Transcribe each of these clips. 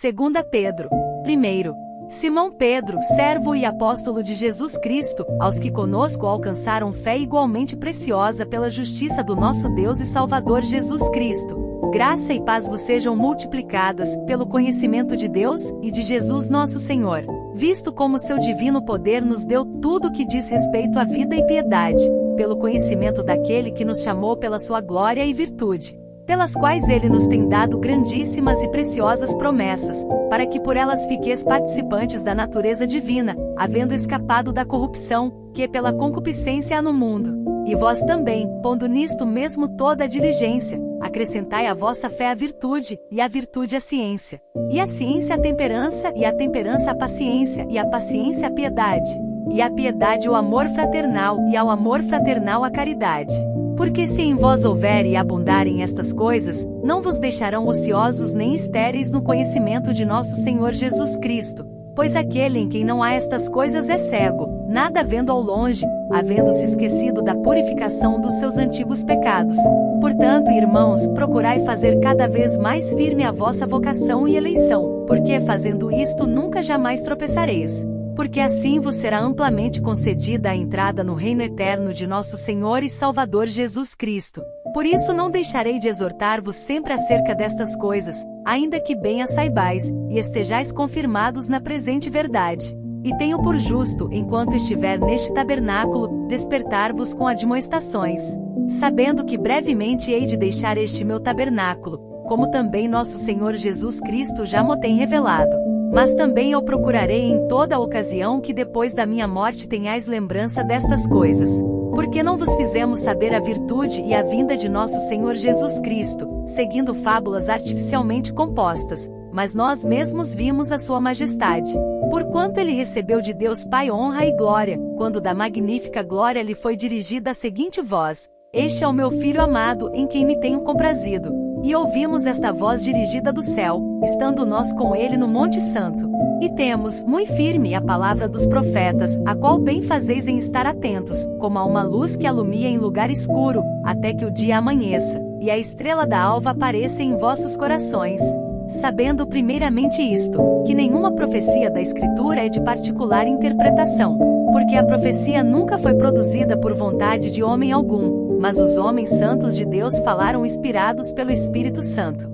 Segunda Pedro. Primeiro, Simão Pedro, servo e apóstolo de Jesus Cristo, aos que conosco alcançaram fé igualmente preciosa pela justiça do nosso Deus e Salvador Jesus Cristo. Graça e paz vos sejam multiplicadas, pelo conhecimento de Deus, e de Jesus nosso Senhor, visto como seu divino poder nos deu tudo o que diz respeito à vida e piedade, pelo conhecimento daquele que nos chamou pela sua glória e virtude, pelas quais ele nos tem dado grandíssimas e preciosas promessas, para que por elas fiqueis participantes da natureza divina, havendo escapado da corrupção, que pela concupiscência há no mundo. E vós também, pondo nisto mesmo toda a diligência, acrescentai à vossa fé a virtude, e a virtude a ciência, e a ciência a temperança, e a temperança a paciência, e a paciência a piedade, e a piedade o amor fraternal, e ao amor fraternal a caridade. Porque se em vós houver e abundarem estas coisas, não vos deixarão ociosos nem estéreis no conhecimento de nosso Senhor Jesus Cristo. Pois aquele em quem não há estas coisas é cego, nada vendo ao longe, havendo-se esquecido da purificação dos seus antigos pecados. Portanto, irmãos, procurai fazer cada vez mais firme a vossa vocação e eleição, porque fazendo isto nunca jamais tropeçareis. Porque assim vos será amplamente concedida a entrada no reino eterno de nosso Senhor e Salvador Jesus Cristo. Por isso não deixarei de exortar-vos sempre acerca destas coisas, ainda que bem as saibais, e estejais confirmados na presente verdade. E tenho por justo, enquanto estiver neste tabernáculo, despertar-vos com admoestações, sabendo que brevemente hei de deixar este meu tabernáculo, como também nosso Senhor Jesus Cristo já mo tem revelado. Mas também eu procurarei em toda a ocasião que depois da minha morte tenhais lembrança destas coisas. Porque não vos fizemos saber a virtude e a vinda de nosso Senhor Jesus Cristo, seguindo fábulas artificialmente compostas, mas nós mesmos vimos a sua majestade. Porquanto ele recebeu de Deus Pai honra e glória, quando da magnífica glória lhe foi dirigida a seguinte voz: Este é o meu Filho amado, em quem me tenho comprazido. E ouvimos esta voz dirigida do céu, estando nós com ele no Monte Santo. E temos, muito firme, a palavra dos profetas, a qual bem fazeis em estar atentos, como a uma luz que alumia em lugar escuro, até que o dia amanheça, e a estrela da alva apareça em vossos corações. Sabendo primeiramente isto, que nenhuma profecia da Escritura é de particular interpretação, porque a profecia nunca foi produzida por vontade de homem algum, mas os homens santos de Deus falaram inspirados pelo Espírito Santo.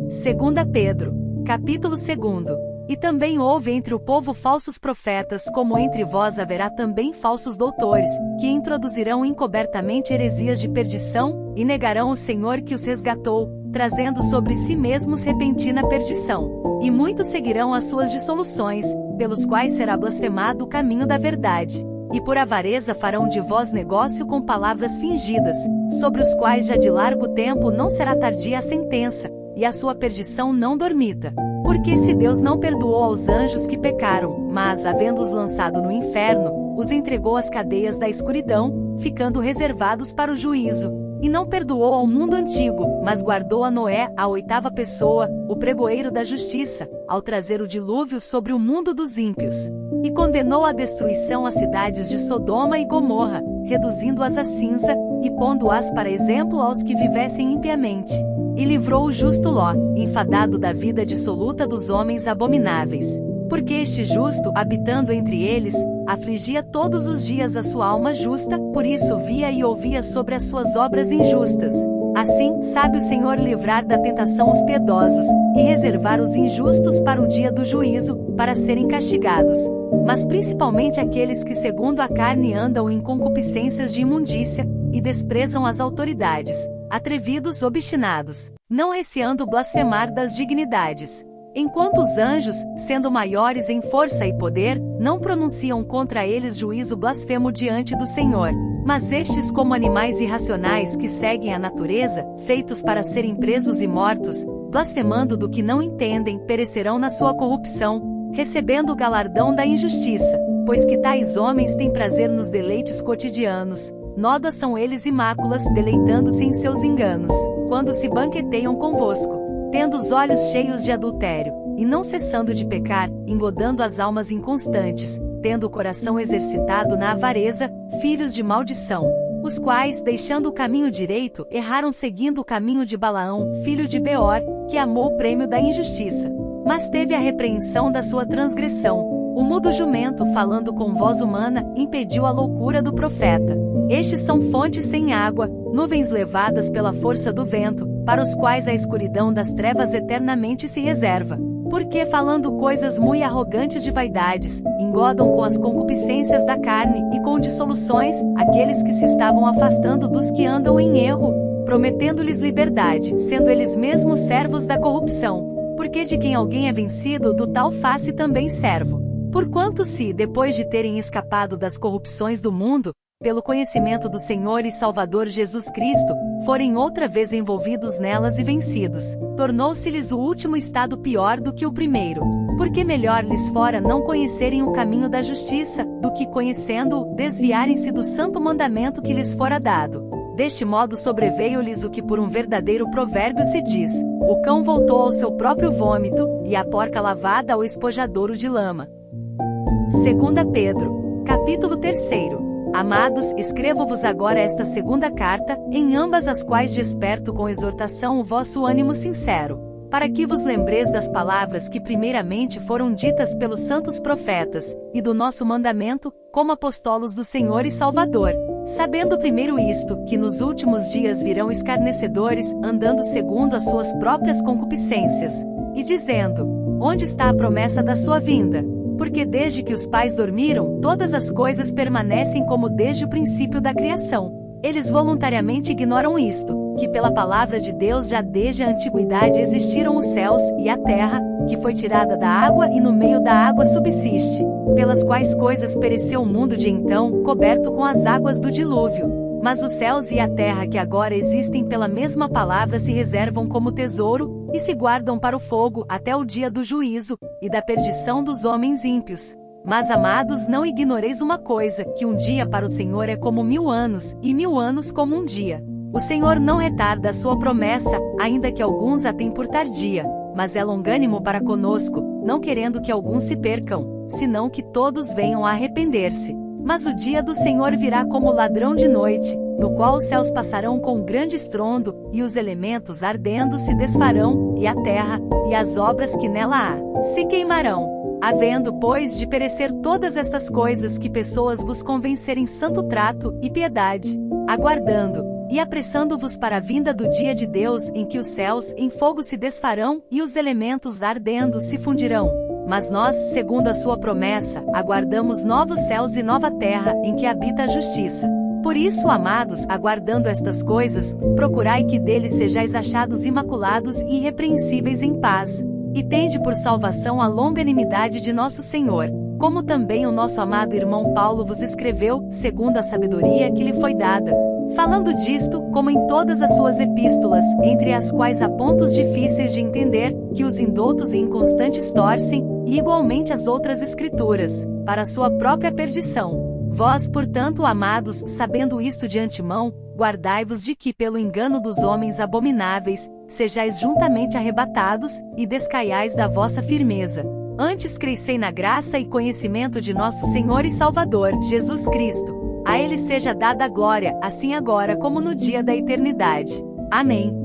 Segunda Pedro, capítulo 2. E também houve entre o povo falsos profetas, como entre vós haverá também falsos doutores, que introduzirão encobertamente heresias de perdição, e negarão o Senhor que os resgatou, trazendo sobre si mesmos repentina perdição. E muitos seguirão as suas dissoluções, pelos quais será blasfemado o caminho da verdade. E por avareza farão de vós negócio com palavras fingidas, sobre os quais já de largo tempo não será tardia a sentença, e a sua perdição não dormita. Porque se Deus não perdoou aos anjos que pecaram, mas, havendo-os lançado no inferno, os entregou às cadeias da escuridão, ficando reservados para o juízo. E não perdoou ao mundo antigo, mas guardou a Noé, a oitava pessoa, o pregoeiro da justiça, ao trazer o dilúvio sobre o mundo dos ímpios. E condenou à destruição as cidades de Sodoma e Gomorra, reduzindo-as a cinza, e pondo-as para exemplo aos que vivessem impiamente. E livrou o justo Ló, enfadado da vida dissoluta dos homens abomináveis. Porque este justo, habitando entre eles, afligia todos os dias a sua alma justa, por isso via e ouvia sobre as suas obras injustas. Assim, sabe o Senhor livrar da tentação os piedosos, e reservar os injustos para o dia do juízo, para serem castigados. Mas principalmente aqueles que segundo a carne andam em concupiscências de imundícia, e desprezam as autoridades, atrevidos obstinados, não receando blasfemar das dignidades. Enquanto os anjos, sendo maiores em força e poder, não pronunciam contra eles juízo blasfemo diante do Senhor. Mas estes, como animais irracionais que seguem a natureza, feitos para serem presos e mortos, blasfemando do que não entendem, perecerão na sua corrupção, recebendo o galardão da injustiça, pois que tais homens têm prazer nos deleites cotidianos. Nódoas são eles e máculas, deleitando-se em seus enganos, quando se banqueteiam convosco, tendo os olhos cheios de adultério, e não cessando de pecar, engodando as almas inconstantes, tendo o coração exercitado na avareza, filhos de maldição, os quais, deixando o caminho direito, erraram seguindo o caminho de Balaão, filho de Beor, que amou o prêmio da injustiça, mas teve a repreensão da sua transgressão. O mudo jumento, falando com voz humana, impediu a loucura do profeta. Estes são fontes sem água, nuvens levadas pela força do vento, para os quais a escuridão das trevas eternamente se reserva. Porque, falando coisas muito arrogantes de vaidades, engodam com as concupiscências da carne e com dissoluções aqueles que se estavam afastando dos que andam em erro, prometendo-lhes liberdade, sendo eles mesmos servos da corrupção. Porque de quem alguém é vencido, do tal faz-se também servo. Porquanto se, depois de terem escapado das corrupções do mundo, pelo conhecimento do Senhor e Salvador Jesus Cristo, forem outra vez envolvidos nelas e vencidos, tornou-se-lhes o último estado pior do que o primeiro. Porque melhor lhes fora não conhecerem o caminho da justiça, do que conhecendo-o, desviarem-se do santo mandamento que lhes fora dado. Deste modo sobreveio-lhes o que por um verdadeiro provérbio se diz: o cão voltou ao seu próprio vômito, e a porca lavada ao espojadouro de lama. 2 Pedro, capítulo 3. Amados, escrevo-vos agora esta segunda carta, em ambas as quais desperto com exortação o vosso ânimo sincero, para que vos lembreis das palavras que primeiramente foram ditas pelos santos profetas, e do nosso mandamento, como apostolos do Senhor e Salvador. Sabendo primeiro isto, que nos últimos dias virão escarnecedores, andando segundo as suas próprias concupiscências, e dizendo: onde está a promessa da sua vinda? Porque desde que os pais dormiram, todas as coisas permanecem como desde o princípio da criação. Eles voluntariamente ignoram isto, que pela palavra de Deus já desde a antiguidade existiram os céus e a terra, que foi tirada da água e no meio da água subsiste, pelas quais coisas pereceu o mundo de então, coberto com as águas do dilúvio. Mas os céus e a terra que agora existem pela mesma palavra se reservam como tesouro, e se guardam para o fogo até o dia do juízo, e da perdição dos homens ímpios. Mas amados, não ignoreis uma coisa, que um dia para o Senhor é como 1000 anos, e 1000 anos como um dia. O Senhor não retarda a sua promessa, ainda que alguns a tenham por tardia, mas é longânimo para conosco, não querendo que alguns se percam, senão que todos venham a arrepender-se. Mas o dia do Senhor virá como ladrão de noite, no qual os céus passarão com grande estrondo, e os elementos ardendo se desfarão, e a terra, e as obras que nela há, se queimarão. Havendo, pois, de perecer todas estas coisas, que pessoas vos convencerem santo trato e piedade, aguardando, e apressando-vos para a vinda do dia de Deus, em que os céus em fogo se desfarão, e os elementos ardendo se fundirão. Mas nós, segundo a sua promessa, aguardamos novos céus e nova terra, em que habita a justiça. Por isso, amados, aguardando estas coisas, procurai que deles sejais achados imaculados e irrepreensíveis em paz. E tende por salvação a longanimidade de nosso Senhor, como também o nosso amado irmão Paulo vos escreveu, segundo a sabedoria que lhe foi dada. Falando disto, como em todas as suas epístolas, entre as quais há pontos difíceis de entender, que os indoutos e inconstantes torcem, e igualmente as outras escrituras, para a sua própria perdição. Vós, portanto, amados, sabendo isto de antemão, guardai-vos de que, pelo engano dos homens abomináveis, sejais juntamente arrebatados, e descaiais da vossa firmeza. Antes crescei na graça e conhecimento de nosso Senhor e Salvador, Jesus Cristo. A Ele seja dada a glória, assim agora como no dia da eternidade. Amém.